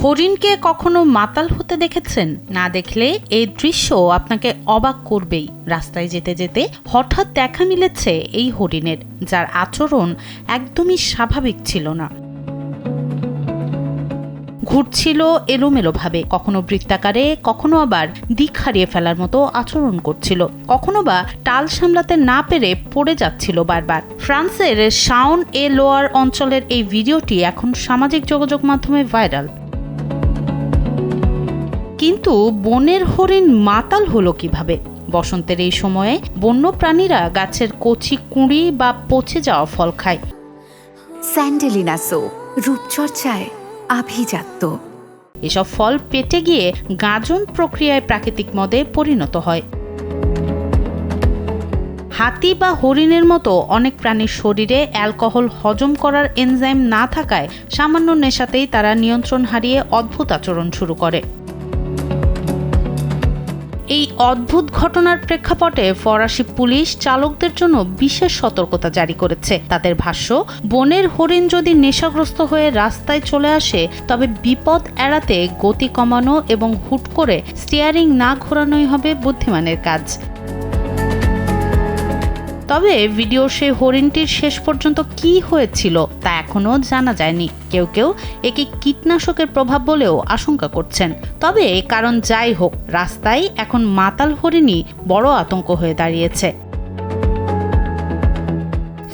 হরিণকে কখনো মাতাল হতে দেখেছেন? না দেখলে এই দৃশ্য আপনাকে অবাক করবেই। রাস্তায় যেতে যেতে হঠাৎ দেখা মিলেছে এই হরিণের, যার আচরণ একদমই স্বাভাবিক ছিল না। ঘুরছিল এলোমেলোভাবে, কখনো বৃত্তাকারে, কখনো আবার দিক হারিয়ে ফেলার মতো আচরণ করছিল, কখনো বা টাল সামলাতে না পেরে পড়ে যাচ্ছিল বারবার। ফ্রান্সের শাওন এ লোয়ার অঞ্চলের এই ভিডিওটি এখন সামাজিক যোগাযোগ মাধ্যমে ভাইরাল। কিন্তু বনের হরিণ মাতাল হলো কিভাবে? বসন্তের এই সময়ে বন্য প্রাণীরা গাছের কচি কুঁড়ি বা পচে যাওয়া ফল খায়। স্যান্ডেলিনা সো, রূপচর্চায় আভিজাত্য। এসব ফল পেটে গিয়ে গাজন প্রক্রিয়ায় প্রাকৃতিক মদে পরিণত হয়। হাতি বা হরিণের মতো অনেক প্রাণীর শরীরে অ্যালকোহল হজম করার এনজাইম না থাকায় সামান্য নেশাতেই তারা নিয়ন্ত্রণ হারিয়ে অদ্ভুত আচরণ শুরু করে। এই অদ্ভুত ঘটনার প্রেক্ষাপটে ফরাসি পুলিশ চালকদের জন্য বিশেষ সতর্কতা জারি করেছে। তাদের ভাষ্য, বনের হরিণ যদি নেশাগ্রস্ত হয়ে রাস্তায় চলে আসে, তবে বিপদ এড়াতে গতি কমানো এবং হুট করে স্টিয়ারিং না ঘোরানোই হবে বুদ্ধিমানের কাজ। তবে ভিডিওর সেই হরিণটির শেষ পর্যন্ত কি হয়েছিল তা এখনো জানা যায়নি। কেউ কেউ একে কীটনাশকের প্রভাব বলেও আশঙ্কা করছেন। তবে কারণ যাই হোক, রাস্তায় এখন মাতাল হরিণই বড় আতঙ্ক হয়ে দাঁড়িয়েছে।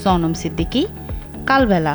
সোনম সিদ্দিকী, কালবেলা।